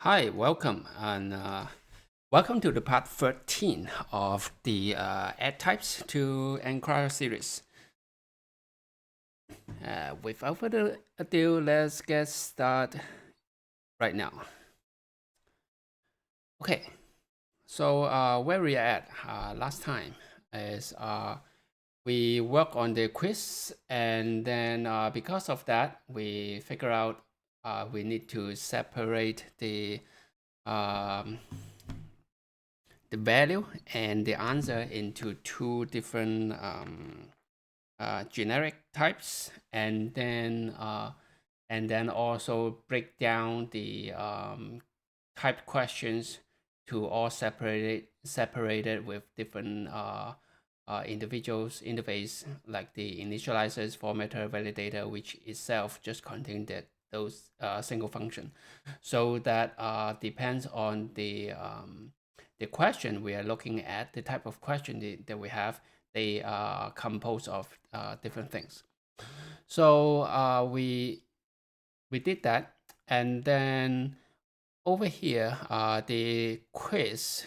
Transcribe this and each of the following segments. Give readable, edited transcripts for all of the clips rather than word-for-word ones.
Hi, welcome, and welcome to the part 13 of the Add Types to Enquirer series. Without further ado, let's get started right now. Okay, so where we at last time is we work on the quiz, and then because of that, we figure out we need to separate um, the value and the answer into two different generic types, and then also break down the type questions to all separated with different individuals interface, like the initializers, formatter, validator, which itself just contain those single function. So that depends on the question we are looking at, the type of question that we have. They are composed of different things. So we did that, and then over here, the quiz,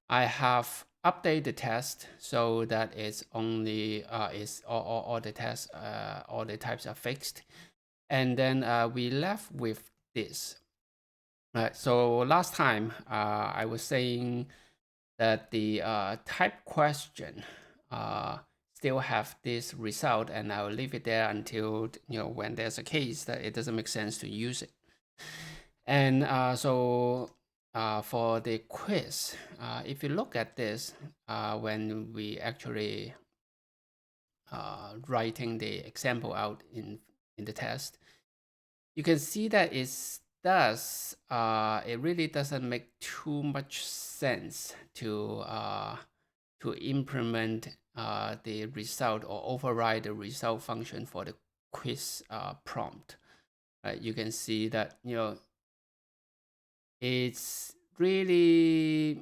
I have updated the test so that it's only is all the tests, all the types are fixed, and then we left with this. So last time I was saying that the type question still have this result, and I'll leave it there until when there's a case that it doesn't make sense to use it. And for the quiz, if you look at this, when we actually writing the example out in the test, you can see that it really doesn't make too much sense to implement the result or override the result function for the quiz prompt. You can see that it's really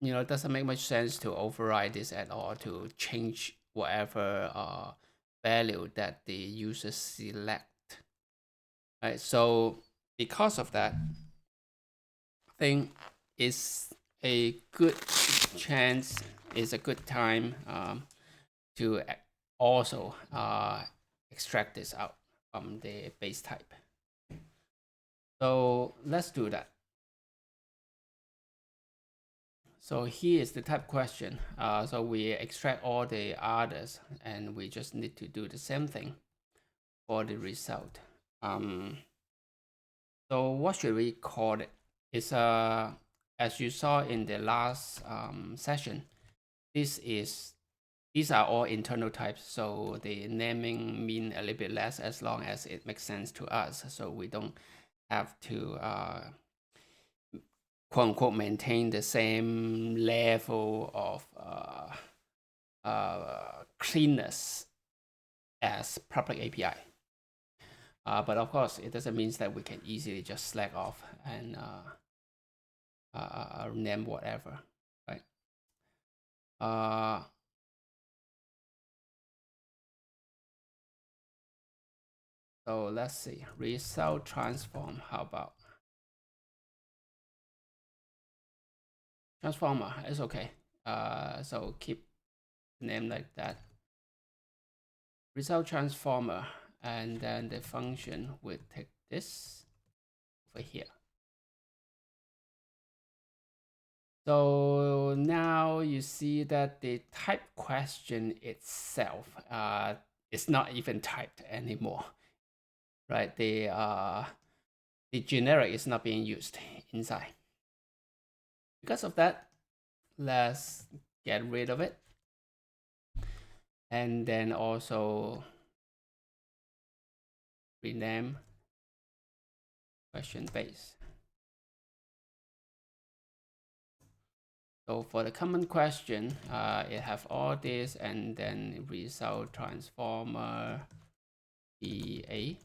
doesn't make much sense to override this at all, to change whatever value that the user select. Right, so because of that, I think it's a good chance, it's a good time to also extract this out from the base type. So let's do that. So here is the type question. So we extract all the others, and we just need to do the same thing for the result. So what should we call it? It's as you saw in the last session, these are all internal types, so the naming mean a little bit less as long as it makes sense to us. So we don't have to quote unquote maintain the same level of cleanness as public API. But of course, it doesn't mean that we can easily just slack off and name whatever, right? So let's see, result transform. How about transformer? It's okay. So keep the name like that. Result transformer, and then the function will take this over here. So now you see that the type question itself is not even typed anymore, right? The generic is not being used inside. Because of that, let's get rid of it, and then also rename question base. So for the common question, it have all this, and then result transformer EA.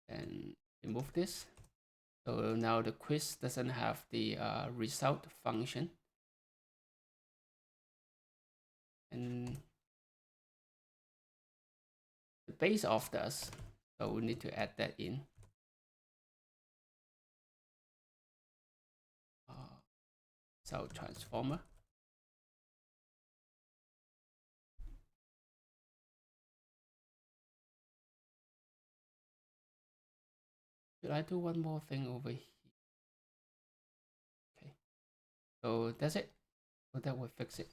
And remove this. So now the quiz doesn't have the result function. And base of does. So we need to add that in. So transformer. Should I do one more thing over here? Okay. So that's it. So that will fix it.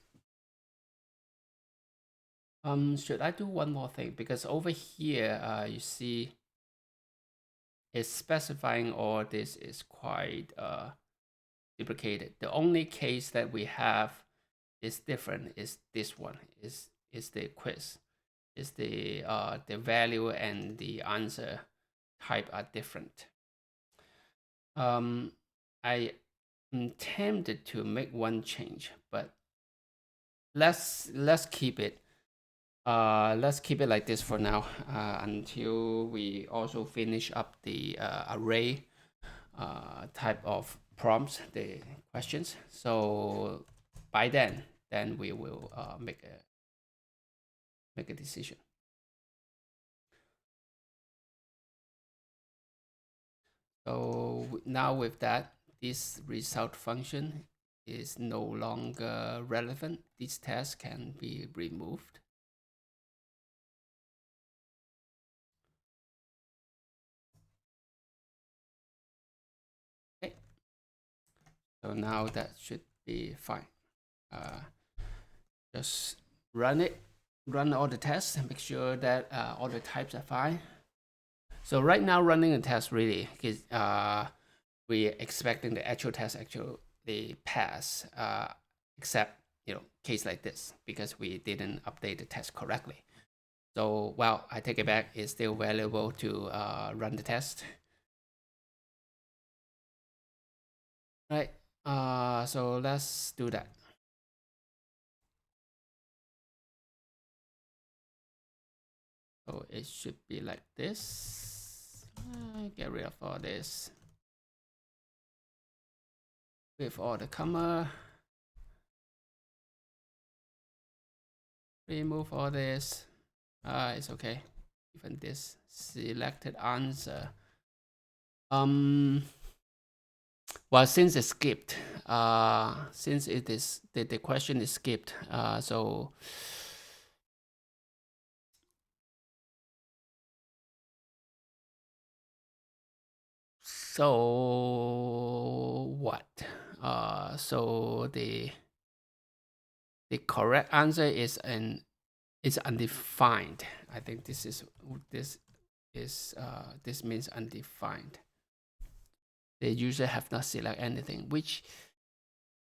Should I do one more thing? Because over here, you see, it's specifying all this is quite duplicated. The only case that we have is different is this one. Is the quiz. Is the value and the answer type are different. I am tempted to make one change, but let's keep it. Let's keep it like this for now until we also finish up the array type of prompts, the questions. So by then we will make a decision. So now with that, this result function is no longer relevant. This test can be removed. Okay. So now that should be fine. Just run it, run all the tests, and make sure that all the types are fine. So right now running the test really, because we're expecting the actual test actually pass, except case like this because we didn't update the test correctly. So well, I take it back. It's still valuable to run the test. Right. So let's do that. So it should be like this. Get rid of all this. With all the comma. Remove all this. It's okay. Even this selected answer. Well, since it's skipped, since it is the question is skipped, so what? So the correct answer is undefined. I think this means undefined. The user have not select anything, which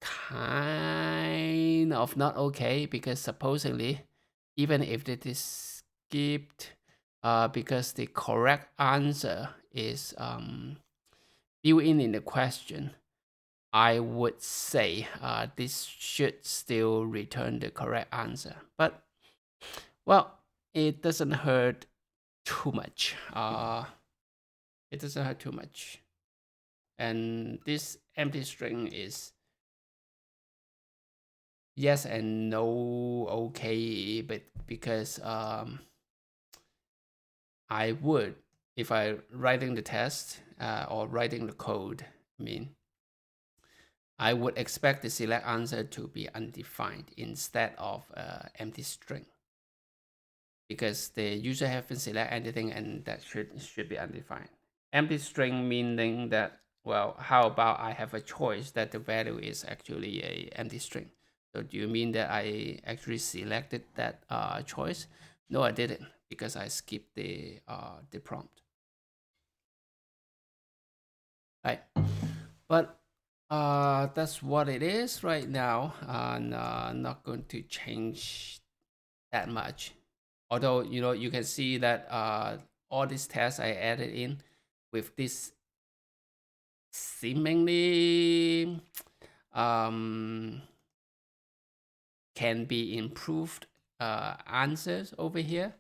kind of not okay because supposedly, even if it is skipped, because the correct answer is built in the question, I would say this should still return the correct answer. But well, it doesn't hurt too much. It doesn't hurt too much. And this empty string is yes and no okay, but because I would, if I writing the test or writing the code, I would expect the select answer to be undefined instead of empty string, because the user haven't select anything and that should be undefined. Empty string meaning that, well, how about I have a choice that the value is actually a empty string. So do you mean that I actually selected that choice? No, I didn't, because I skipped the prompt. Right, but that's what it is right now, and not going to change that much. Although you can see that all these tests I added in with this seemingly can be improved answers over here,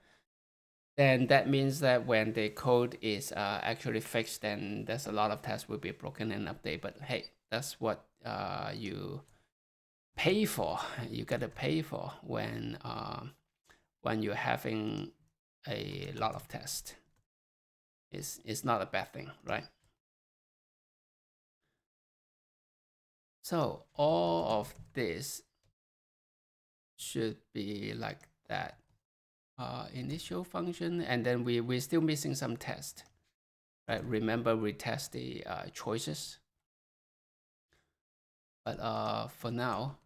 then that means that when the code is actually fixed, then there's a lot of tests will be broken and updated. But hey, that's what you pay for. You gotta pay for when you're having a lot of tests. It's not a bad thing, right? So all of this should be like that. Initial function, and then we're still missing some test, right? Remember we test the choices, but for now,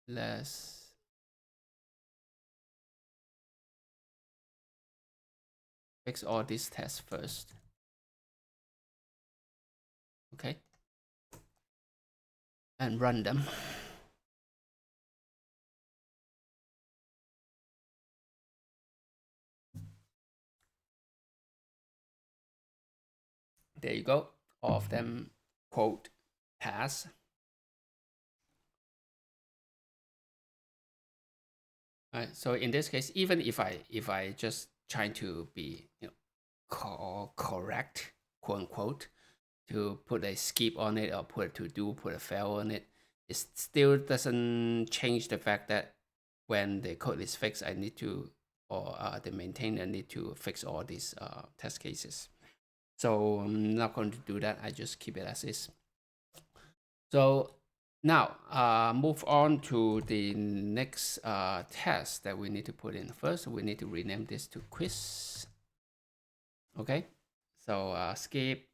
let's fix all these tests first. Okay, and run them. There you go. All of them quote pass. All right. So in this case, even if I just trying to be correct, quote unquote, to put a skip on it or put a fail on it, it still doesn't change the fact that when the code is fixed, I need to, or the maintainer need to fix all these test cases. So I'm not going to do that. I just keep it as is. So now move on to the next test that we need to put in. First, we need to rename this to quiz. Okay, so skip,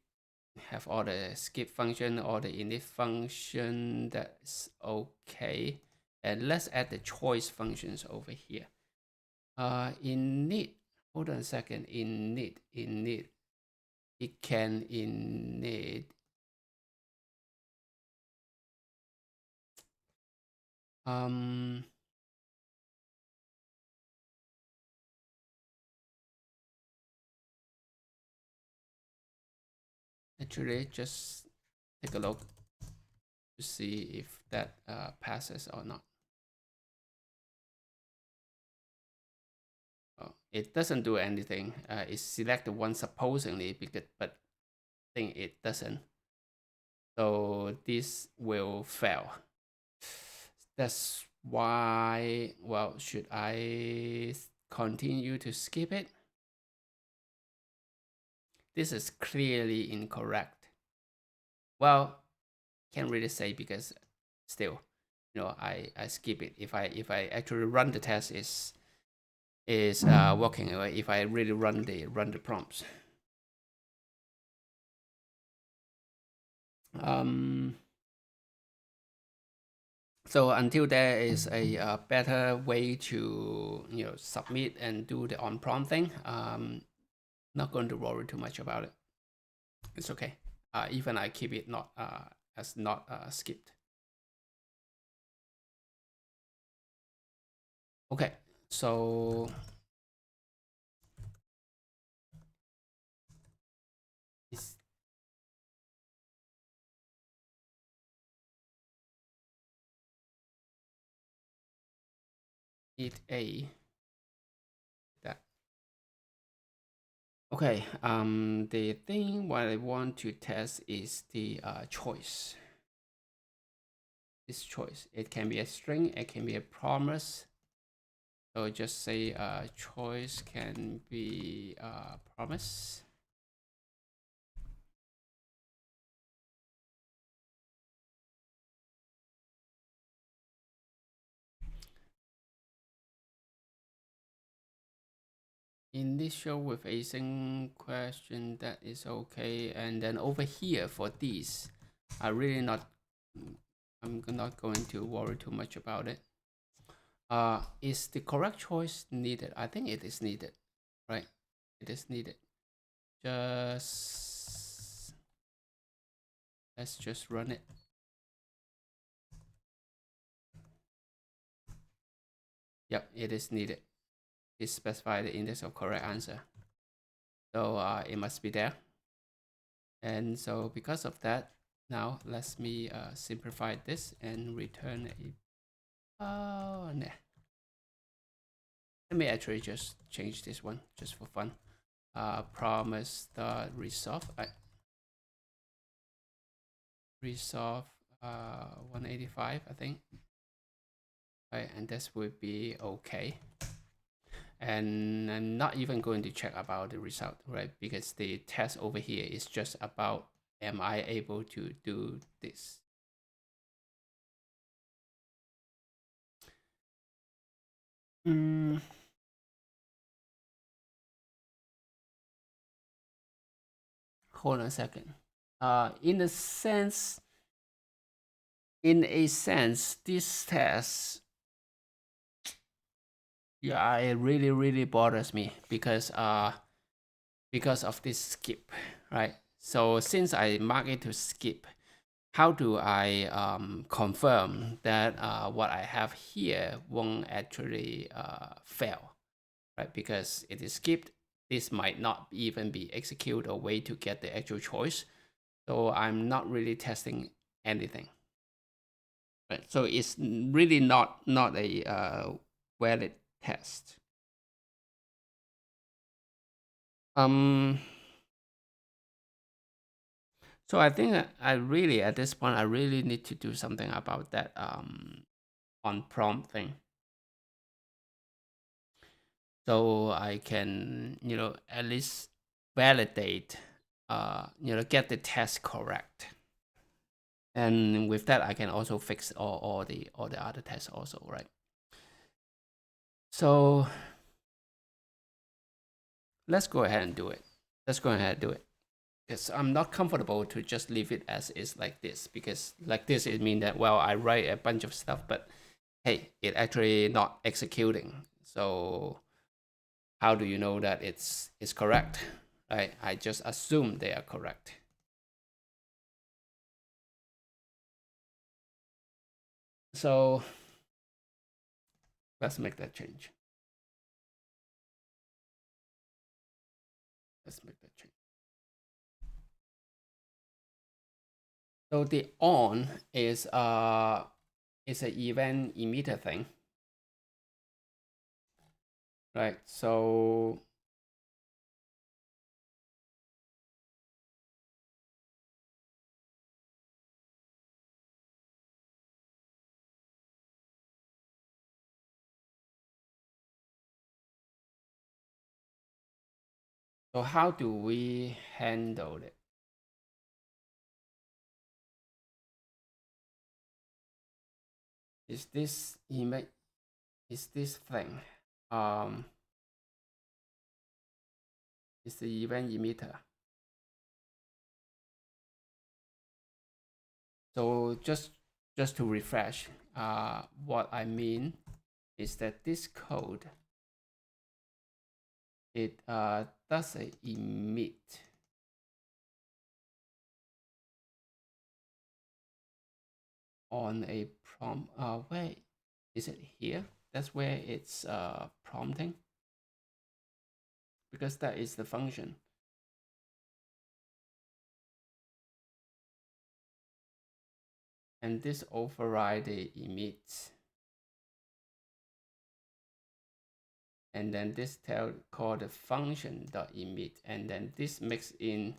have all the skip function, all the init function, that's okay. And let's add the choice functions over here. Init, hold on a second, init, it can init actually just take a look to see if that passes or not. Oh, it doesn't do anything. It selected one supposedly, but I think it doesn't. So this will fail. That's why, well, should I continue to skip it? This is clearly incorrect. Well, can't really say because still, I skip it. If I actually run the test, is working. If I really run the prompts. So until there is a better way to submit and do the on prompt thing, not going to worry too much about it. It's okay. Even I keep it not as not skipped. Okay, so it a that. Okay, the thing what I want to test is the choice. This choice, it can be a string, it can be a promise. So just say choice can be promise. Initial with async question, that is okay. And then over here for these, I'm not going to worry too much about it. Is the correct choice needed? I think it is needed, right? It is needed. Let's just run it. Yep, it is needed. It specifies the index of correct answer. So it must be there. And so because of that, now let me simplify this and return a, oh, nah. Let me actually just change this one just for fun. Promise the resolve. Resolve 185, I think. Right, and this would be okay. and I'm not even going to check about the result, right? Because the test over here is just about, am I able to do this? Hold on a second. In a sense, this test, yeah, it really bothers me because of this skip, right? So since I mark it to skip, how do I confirm that what I have here won't actually fail, right? Because it is skipped, this might not even be executed or way to get the actual choice. So I'm not really testing anything, right? So it's really not a valid test. Um, so I think I really, at this point, I really need to do something about that on prompt thing. So I can, at least validate, get the test correct. And with that, I can also fix all the other tests also, right? So let's go ahead and do it. Let's go ahead and do it. Because I'm not comfortable to just leave it as is like this, because like this it means that, well, I write a bunch of stuff, but hey, it actually not executing. So how do you know that it's correct? Right? I just assume they are correct. So let's make that change. Let's make that change. So the on is an event emitter thing, right? So how do we handle it? Is this image, is this thing is the event emitter? So just to refresh, what I mean is that this code, it does a emit on a prompt. Where is it? Here? That's where it's prompting, because that is the function. And this override the emit, and then this called the function dot emit, and then this mix in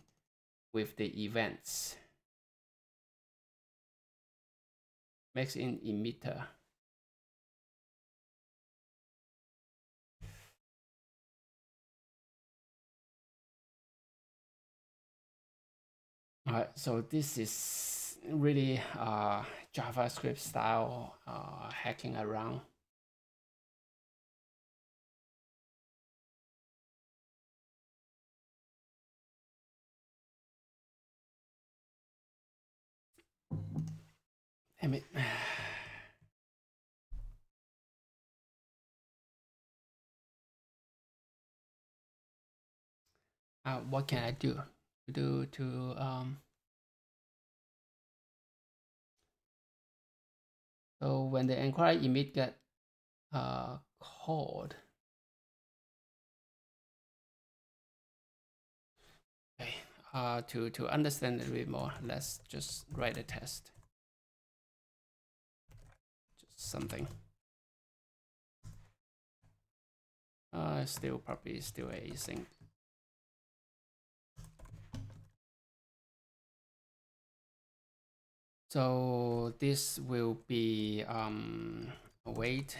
with the events, mix in emitter. All right, so this is really JavaScript style hacking around. Damn it. What can I do? So when the enquiry emit get called, okay, to understand a little bit more, let's just write a test, just something. Still probably still async. So this will be await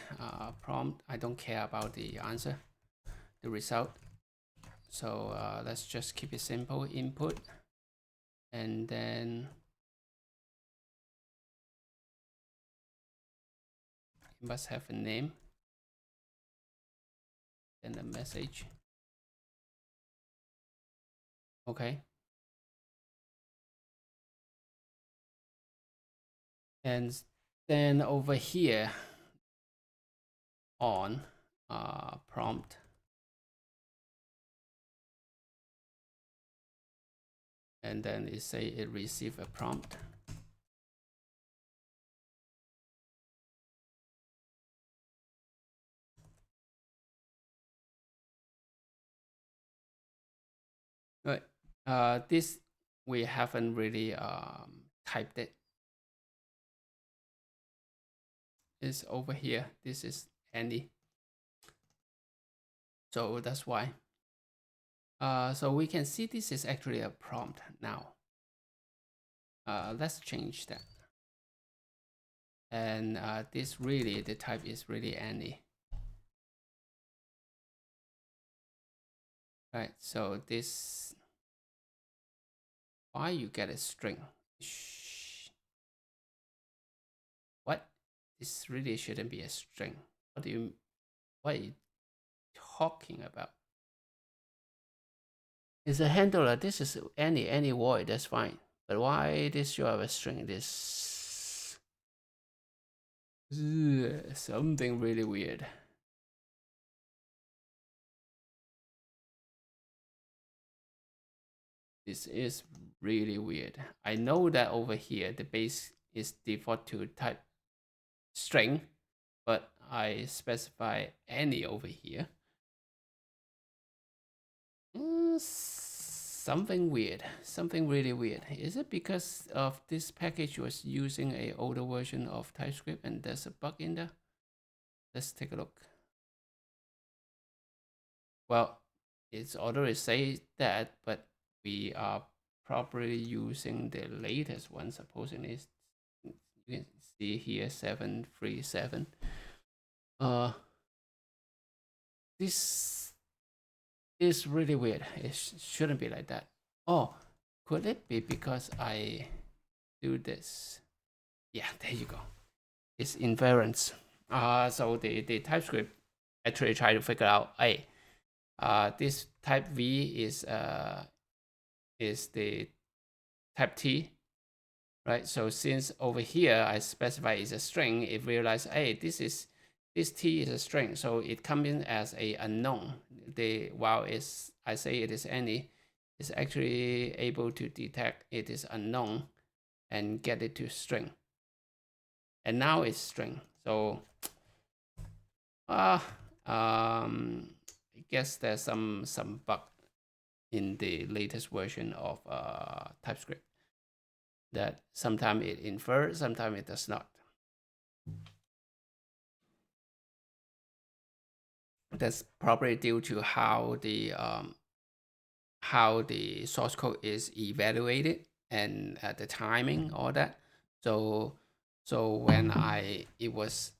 prompt. I don't care about the answer. the result. So let's just keep it simple. Input, and then it must have a name and a message. Okay. And then over here on prompt, and then it say it receive a prompt. Right. This we haven't really typed it. It's over here. This is any. So that's why. So we can see this is actually a prompt now. Let's change that. And this really, the type is really any. Right, so this, why you get a string? What? This really shouldn't be a string. What are you talking about? It's a handler. This is any void, that's fine. But why this you have a string? This something really weird. This is really weird. I know that over here the base is default to type string, but I specify any over here. Something weird, something really weird. Is it because of this package was using a older version of TypeScript and there's a bug in there? Let's take a look. Well, it's already say that, but we are probably using the latest one. Supposing you can see here 737. This is really weird. It shouldn't be like that. Oh, could it be because I do this? Yeah, there you go. It's invariance. So the TypeScript actually try to figure out, hey, this type V is the type T, right? So since over here I specify is a string, it realize, hey, this T is a string, so it comes in as a unknown. While I say it is any, it's actually able to detect it is unknown and get it to string. And now it's string. So I guess there's some bug in the latest version of TypeScript that sometimes it infers, sometimes it does not. That's probably due to how the source code is evaluated and the timing, all that. So when I was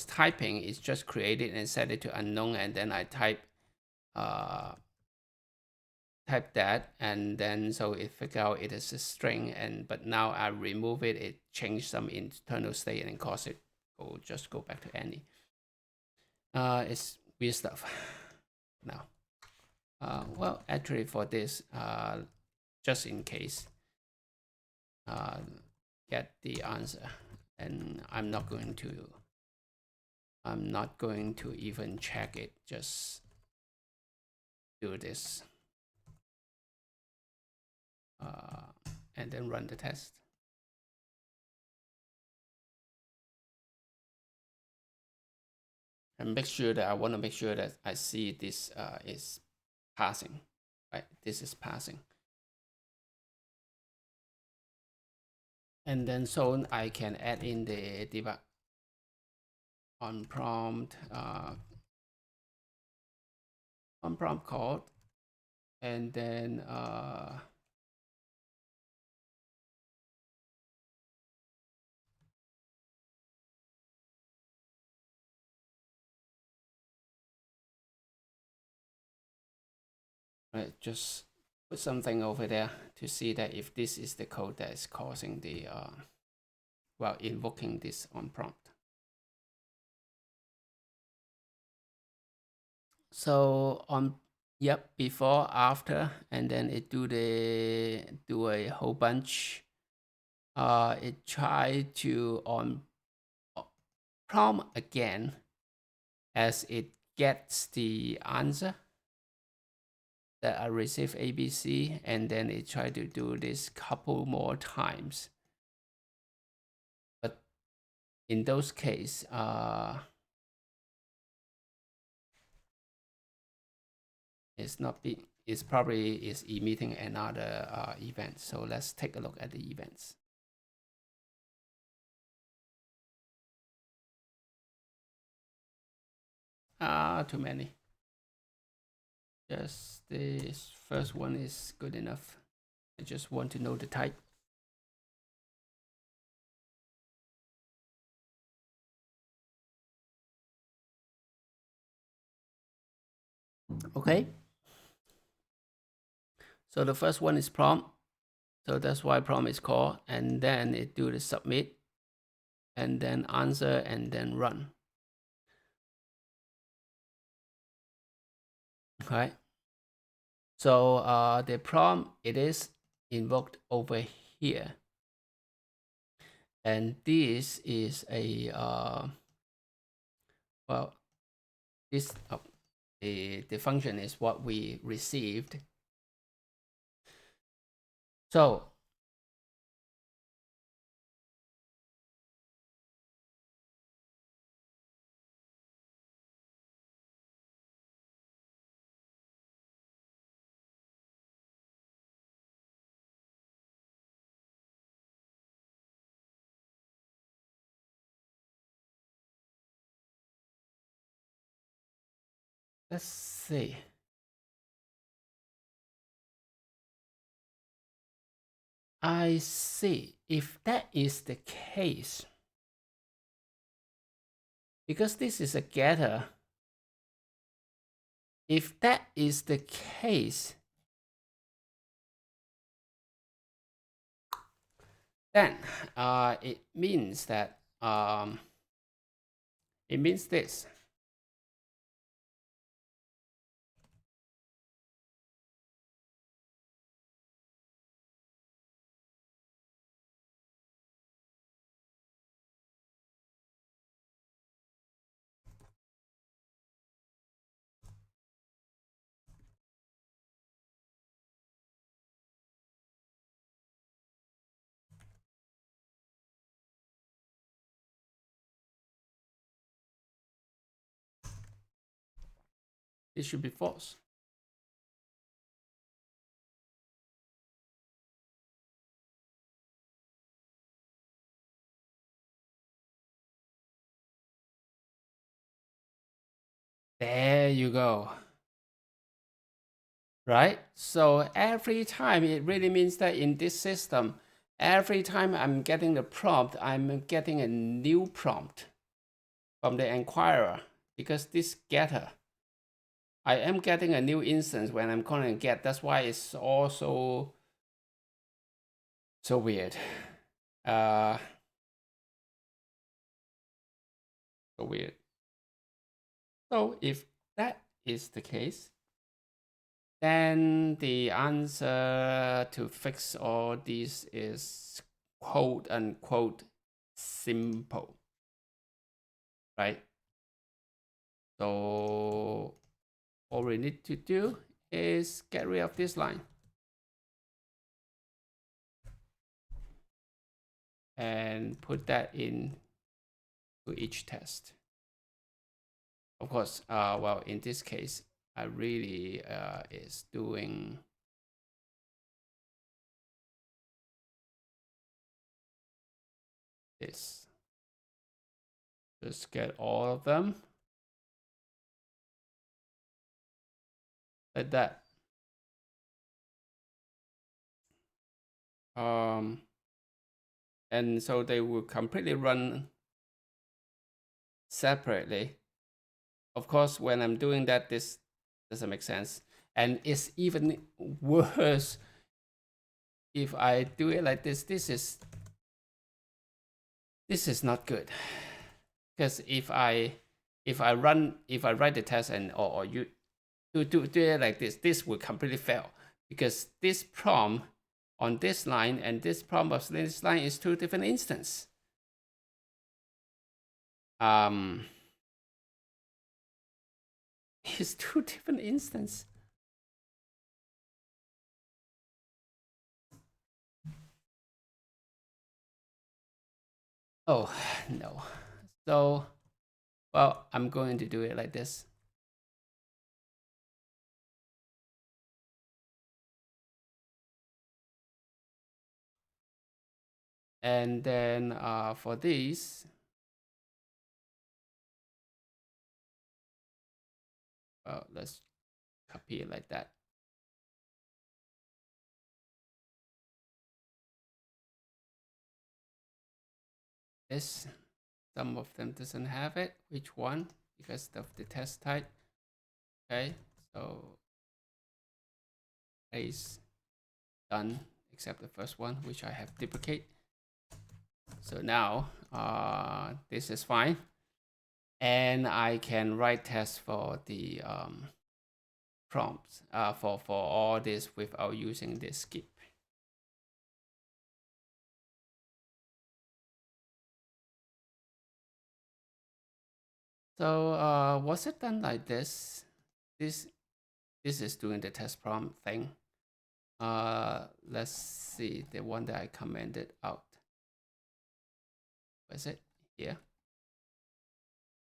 typing, it's just created and set it to unknown, and then I type that, and then so it figure out it is a string, but now I remove it, it changed some internal state and cause it just go back to any. It's weird stuff. Now, well, actually for this, just in case, get the answer, and I'm not going to even check it, just do this, and then run the test. And I want to make sure that I see this is passing, right? This is passing. And then so I can add in the debug on prompt code, and then Right, just put something over there to see that if this is the code that is causing the well, invoking this on prompt. So on, yep, before, after, and then it do a whole bunch. It try to on prompt again as it gets the answer that I receive ABC, and then it try to do this couple more times. But in those case, it's probably is emitting another event. So let's take a look at the events. Too many. Just this first one is good enough. I just want to know the type. Okay. So the first one is prompt. So that's why prompt is called. And then it do the submit. And then answer and then run. Right. So the prompt, it is invoked over here. And this is a, well, this, the function is what we received. So let's see. I see. If that is the case, because this is a getter, if that is the case, then it means that it means this. This should be false. There you go. Right? So every time, it really means that in this system, every time I'm getting the prompt, I'm getting a new prompt from the enquirer, because this getter, I am getting a new instance when I'm calling get. That's why it's also so weird. So weird. So if that is the case, then the answer to fix all these is quote unquote simple, right? So all we need to do is get rid of this line and put that in to each test. Of course, well, in this case, I really is doing this. Just get all of them like that. And so they will completely run separately. Of course, when I'm doing that, this doesn't make sense. And it's even worse if I do it like this. This is not good, because if I write the test and or you do it like this will completely fail, because this prompt on this line and this prompt of this line is two different instances. It's two different instances. Oh no. So, well, I'm going to do it like this. And then for this, well, let's copy it like that. This, some of them doesn't have it. Which one? Because of the test type. Okay, so is done, except the first one, which I have duplicate. So now this is fine, and I can write tests for the prompts for all this without using this skip. So was it done like this? This is doing the test prompt thing. Let's see the one that I commented out. Was it here?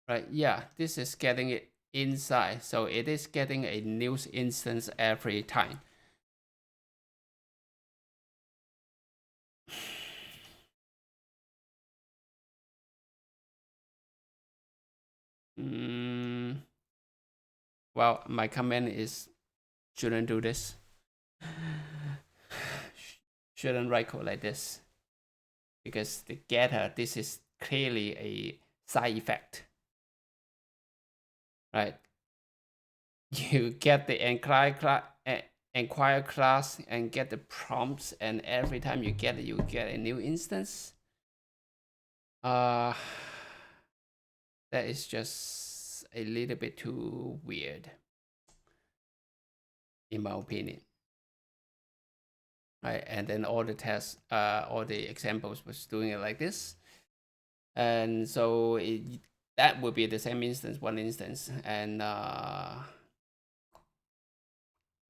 Right, yeah, this is getting it inside. So it is getting a new instance every time. Well, my comment is shouldn't do this. Shouldn't write code like this. Because the getter, this is clearly a side effect. Right? You get the enquire class and get the prompts, and every time you get it, you get a new instance. That is just a little bit too weird, in my opinion. Right, and then all the tests, all the examples was doing it like this, and so that would be the same instance, one instance, and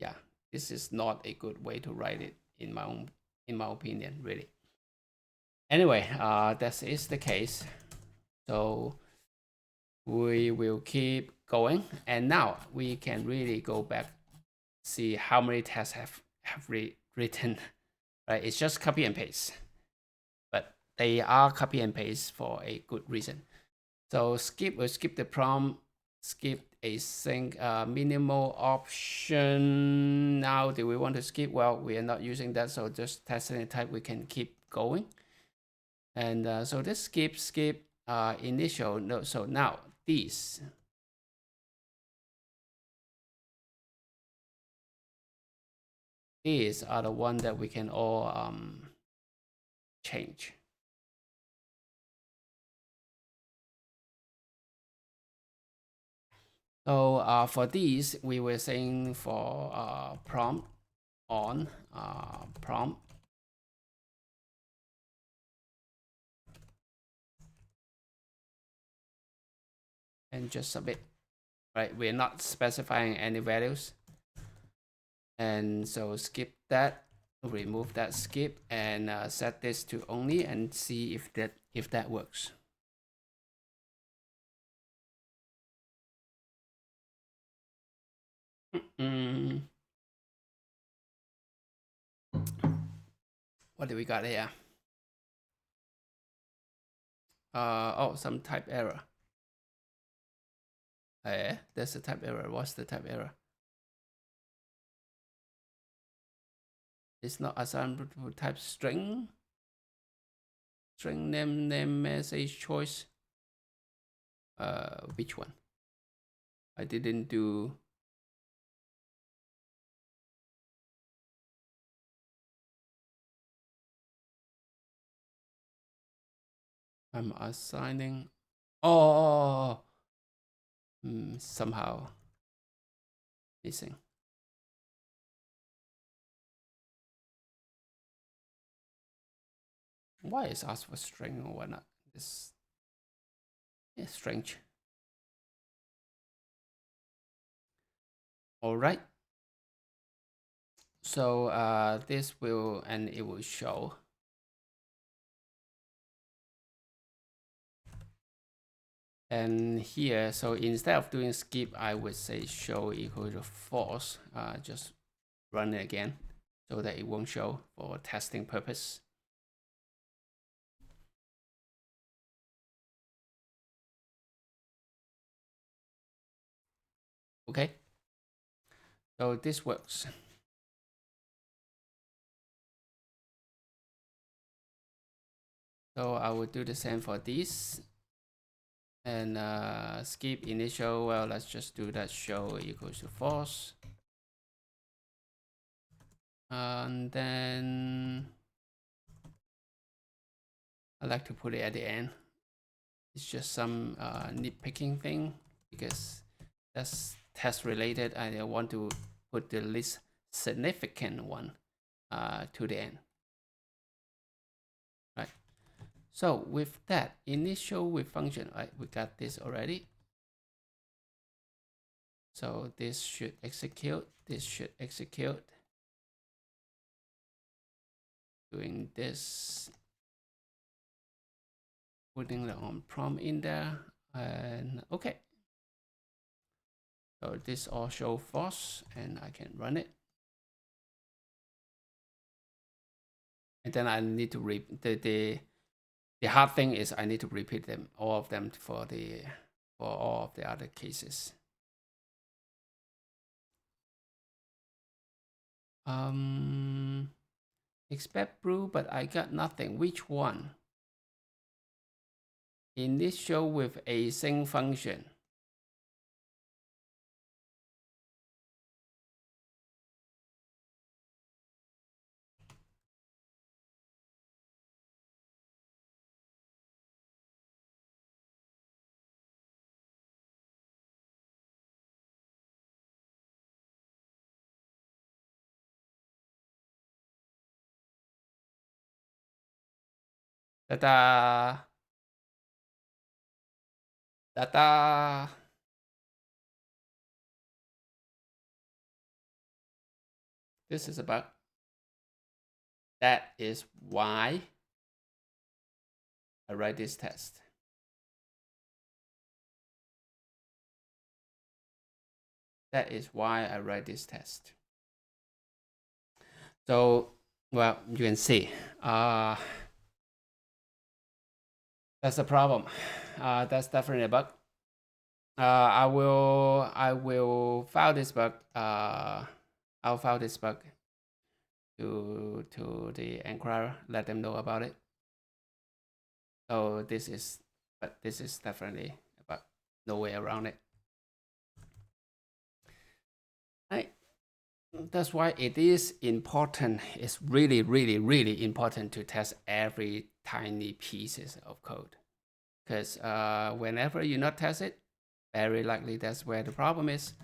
yeah, this is not a good way to write it in my opinion, really. Anyway, that is the case. So we will keep going, and now we can really go back, see how many tests have written. Right, it's just copy and paste, but they are copy and paste for a good reason. So skip will skip the prompt, skip async minimal option. Now do we want to skip? Well, we are not using that, so just testing the type, we can keep going. And so this skip initial. No, so now these are the one that we can all change. So for these, we were saying for prompt on prompt, and just submit. Right, we're not specifying any values, and so skip that, remove that skip, and set this to only, and see if that works. What do we got here? Oh, some type error. There's a type error. What's the type error? It's not assigned to type string. String name message choice. Which one? I didn't do. I'm assigning. Oh, somehow missing. Why is asked for string or whatnot? This is strange. All right. So this will, and it will show. And here, so instead of doing skip, I would say show equal to false. Just run it again so that it won't show for testing purpose. Okay. So this works. So I will do the same for this. And skip initial, well, let's just do that show equals to false. And then I like to put it at the end. It's just some nitpicking thing because that's test related. I want to put the least significant one to the end. Right. So with that initial with function, right, we got this already. So this should execute. This should execute. Doing this, putting the on prompt in there, and okay. So this all show false, and I can run it. And then I need to the hard thing is I need to repeat them, all of them for all of the other cases. Expect blue, but I got nothing. Which one? Initial with async function. Ta-da! Ta-da! This is a bug. That is why I write this test. That is why I write this test. So, well, you can see, that's a problem. That's definitely a bug. I will file this bug. I'll file this bug to the enquirer, let them know about it. So this is definitely a bug. No way around it. Right. That's why it is important. It's really, really, really important to test every tiny pieces of code, because whenever you not test it, very likely that's where the problem is.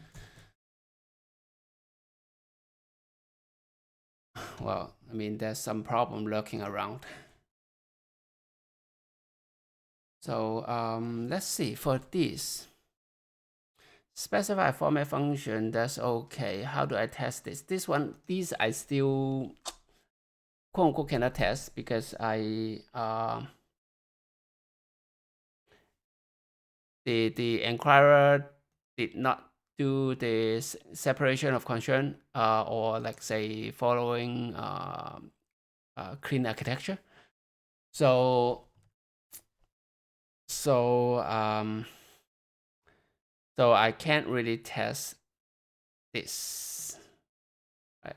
Well, I mean, there's some problem lurking around. So let's see for this. Specify format function, that's okay. How do I test this? These I still quote unquote cannot test because the enquirer did not do the separation of concern or like say following clean architecture. So I can't really test this. Right?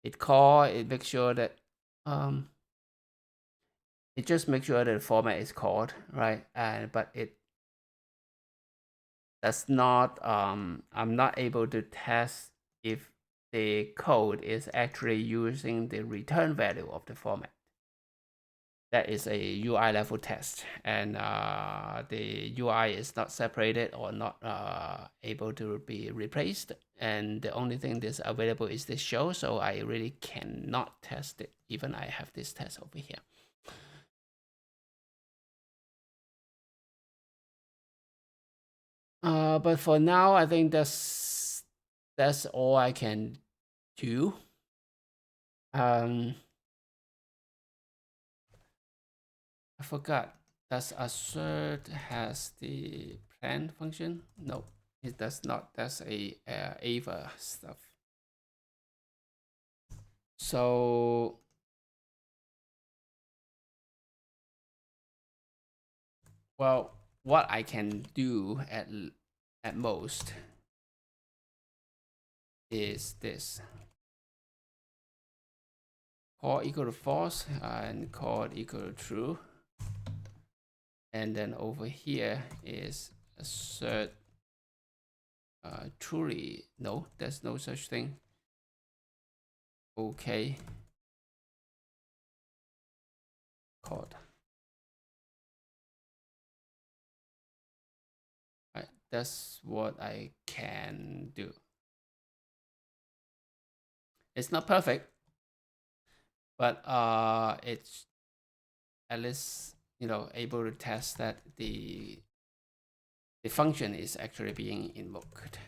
It makes sure that it just makes sure that the format is called, right? But it does not. I'm not able to test if the code is actually using the return value of the format. that is a UI level test, and the UI is not separated or not able to be replaced, and the only thing that's available is this show, so I really cannot test it, even I have this test over here. But for now, I think that's all I can do. I forgot. Does assert has the plan function? No, it does not. That's a Ava stuff. So well, what I can do at most is this: call equal to false and call equal to true, and then over here is assert truly. No, there's no such thing. Okay, called. Right, that's what I can do. It's not perfect, but it's at least able to test that the function is actually being invoked.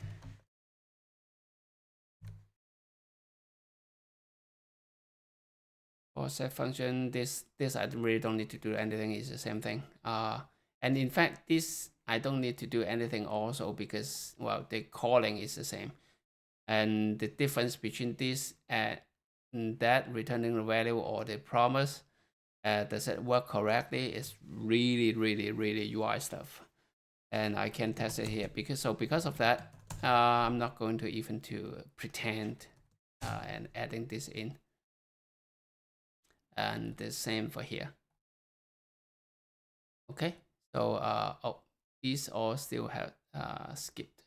For set function, this I really don't need to do anything. It's the same thing. And in fact, this I don't need to do anything also, because well, the calling is the same, and the difference between this and that returning the value or the promise, does it work correctly, is really UI stuff, and I can test it here because of that, I'm not going to even to pretend and adding this in, and the same for here. Okay, so oh, these all still have skipped.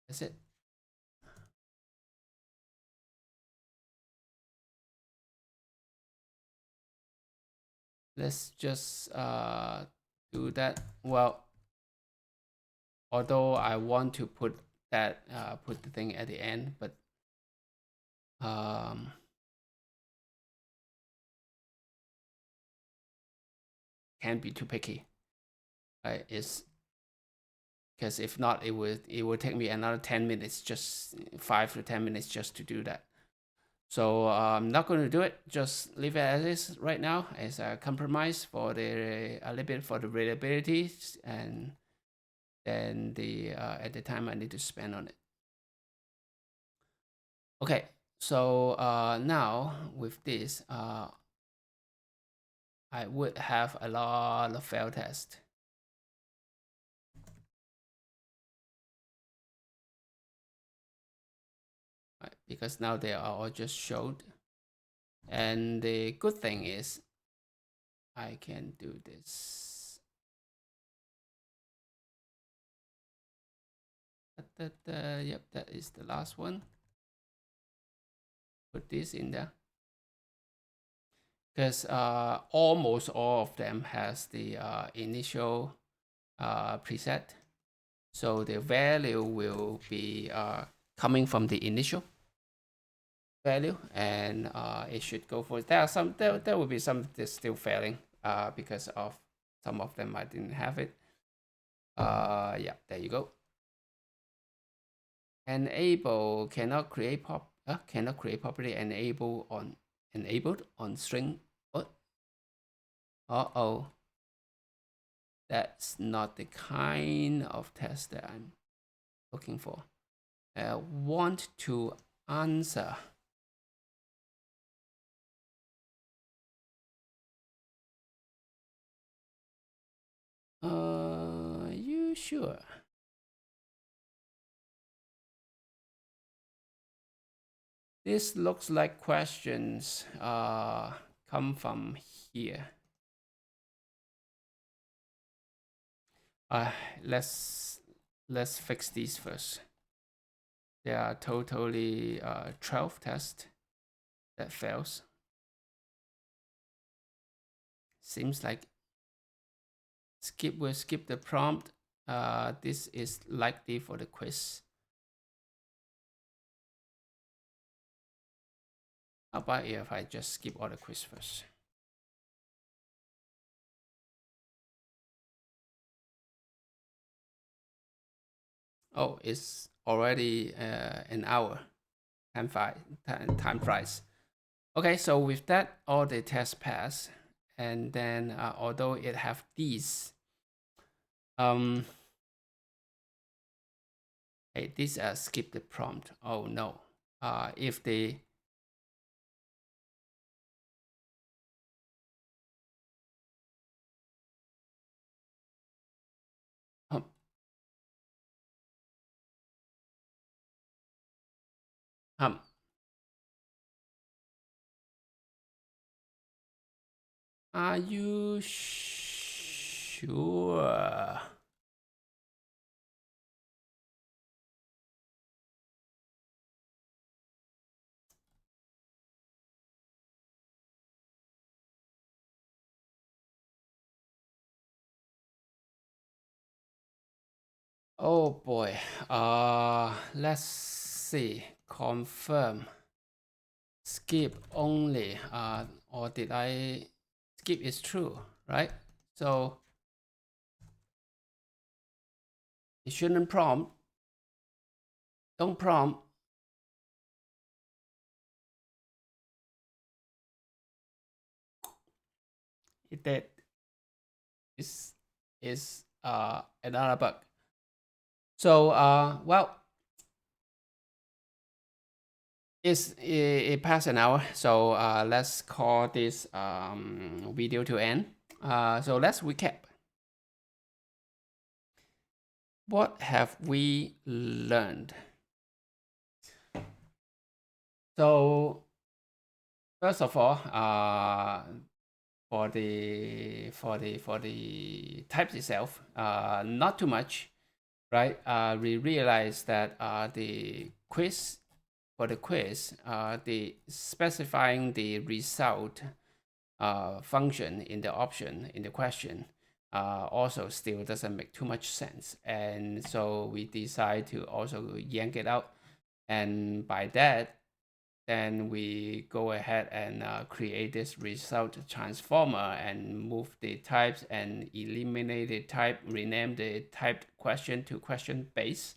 That's it. Let's just do that. Well, although I want to put that put the thing at the end, but can't be too picky. Right? It's because if not, it would take me another 10 minutes, just 5 to 10 minutes just to do that. So I'm not going to do it. Just leave it as is right now as a compromise for a little bit for the reliability, and then the at the time I need to spend on it. Okay, so now with this, I would have a lot of fail tests. Right, because now they are all just showed. And the good thing is I can do this. Yep, that is the last one. Put this in there. Because almost all of them has the initial preset. So the value will be coming from the initial value, and it should go for there. There will be some that's still failing because of some of them I didn't have it. Yeah, there you go. Enable cannot create property enabled on string. What? Uh-oh. That's not the kind of test that I'm looking for. Want to answer. You sure? This looks like questions come from here. Let's fix these first. They are totally 12 tests. That fails. Seems like we'll skip the prompt. This is likely for the quiz. How about if I just skip all the quiz first? Oh, it's already an hour. Time flies. Okay, so with that, all the tests pass, and then although it have these, hey, this skip the prompt. Oh no, if they um, um, are you sure? Oh boy. Let's see. Confirm. Skip only. Or did I skip is true, right? So it shouldn't prompt. Don't prompt. It did. Is another bug. So well, it passed an hour. So let's call this video to end. So let's recap. What have we learned? So first of all, for the types itself, not too much, right? We realized that the quiz the specifying the result function in the option in the question also still doesn't make too much sense, and so we decide to also yank it out, and by that then we go ahead and create this result transformer and move the types and eliminate the type, rename the typed question to question base,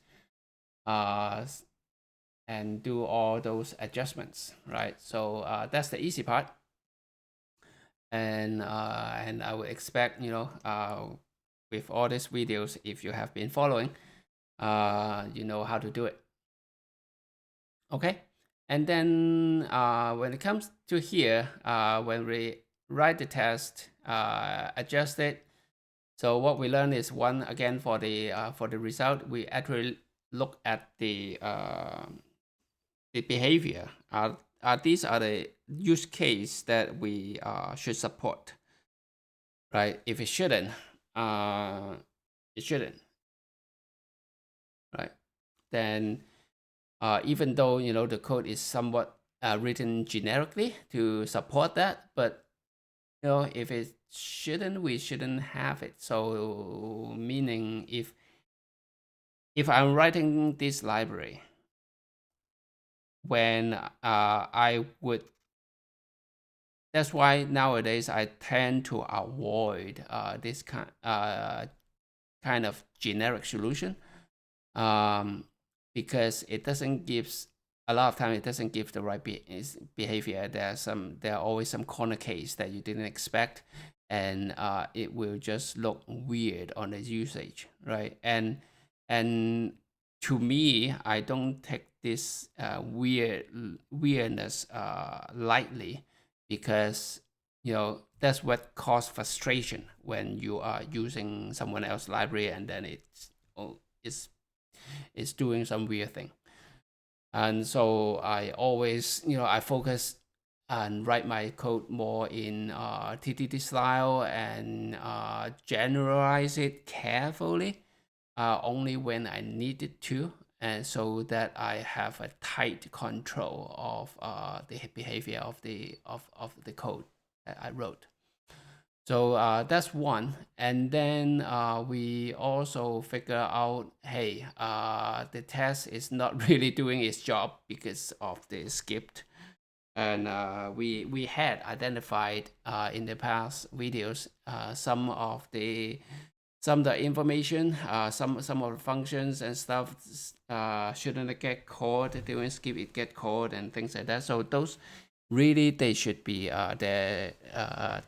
and do all those adjustments, right? So that's the easy part. And I would expect, with all these videos, if you have been following, you know how to do it. Okay. And then when it comes to here, when we write the test, adjust it. So what we learn is one, again, for the result, we actually look at the behavior. These are the use case that we should support, right? If it shouldn't, it shouldn't, right? Then even though the code is somewhat written generically to support that, but if it shouldn't, we shouldn't have it. So meaning if I'm writing this library, when I would, that's why nowadays I tend to avoid this kind of generic solution, because it doesn't give, a lot of time it doesn't give the right behavior. There are always some corner case that you didn't expect, and it will just look weird on the usage, right? And to me, I don't take this weirdness lightly, because that's what causes frustration when you are using someone else's library and then it's doing some weird thing. And so I always, I focus and write my code more in TTT style, and generalize it carefully only when I need it to. and so that I have a tight control of the behavior of the code that I wrote. So that's one. And then we also figure out, hey, the test is not really doing its job because of the script. And we had identified in the past videos some of the information, some of the functions and stuff shouldn't get called during skip. It get called and things like that. So those really they should be the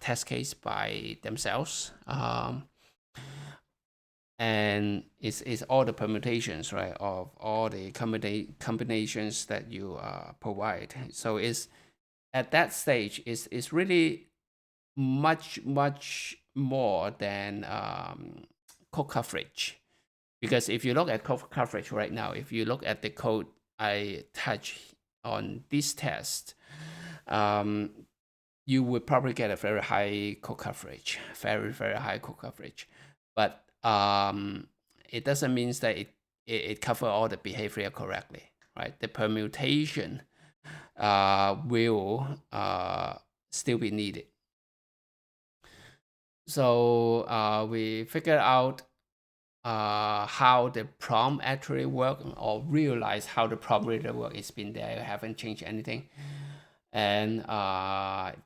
test case by themselves. And it's all the permutations, right, of all the combinations that you provide. So it's at that stage is really much more than code coverage, because if you look at code coverage right now, if you look at the code I touch on this test, you would probably get a very high code coverage, very high code coverage, but it doesn't mean that it covers all the behavior correctly, right? The permutation will still be needed. So we figured out how the prompt actually work, or realize how the prompt really work. It's been there, I haven't changed anything. And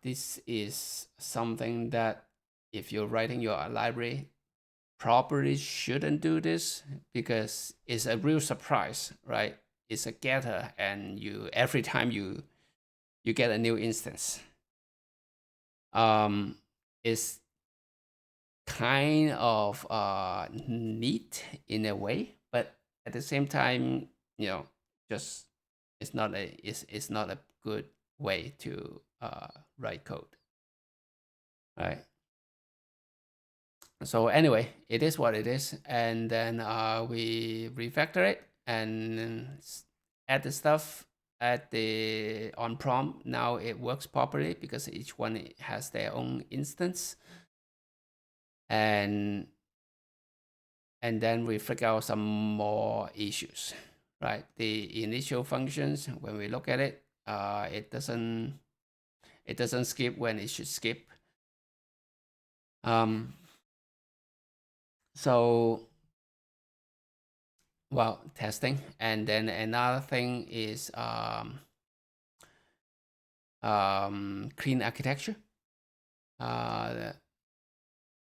this is something that if you're writing your library, probably shouldn't do this, because it's a real surprise, right? It's a getter, and you every time you get a new instance. It's kind of neat in a way, but at the same time, just it's not a good way to write code, right? So anyway, it is what it is, and then we refactor it and add the stuff at the on prompt. Now it works properly because each one has their own instance, and then we figure out some more issues, right? The initial functions, when we look at it, it doesn't skip when it should skip. So, well, testing. And then another thing is clean architecture.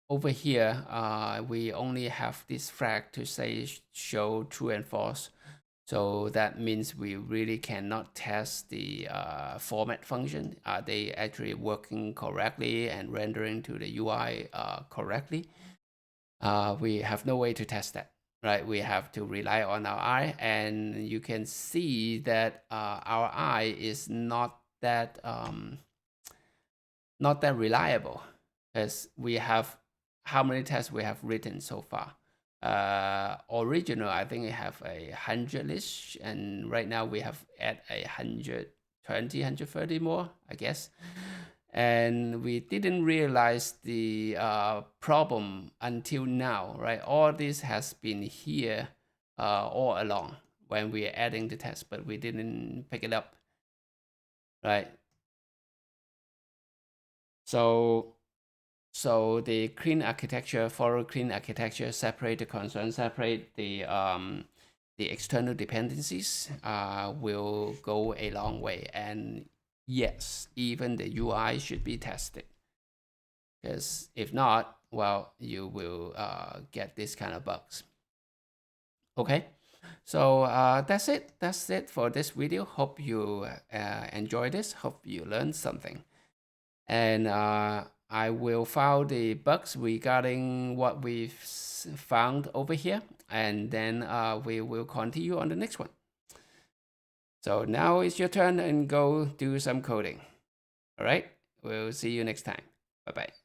Over here, we only have this flag to say show true and false. So that means we really cannot test the format function. Are they actually working correctly and rendering to the UI correctly? We have no way to test that, right? We have to rely on our eye, and you can see that our eye is not that reliable, because we have how many tests we have written so far. Original, I think we have 100-ish, and right now we have at 120, 130 more, I guess. And we didn't realize the problem until now, right? All this has been here all along when we are adding the test, but we didn't pick it up, right? So the clean architecture, follow clean architecture, separate the concern, separate the external dependencies will go a long way. And yes, even the UI should be tested, because if not, well, you will get this kind of bugs. Okay, so that's it for this video. Hope you enjoyed this. Hope you learned something. And I will file the bugs regarding what we've found over here, and then we will continue on the next one. So now it's your turn, and go do some coding. All right, we'll see you next time. Bye-bye.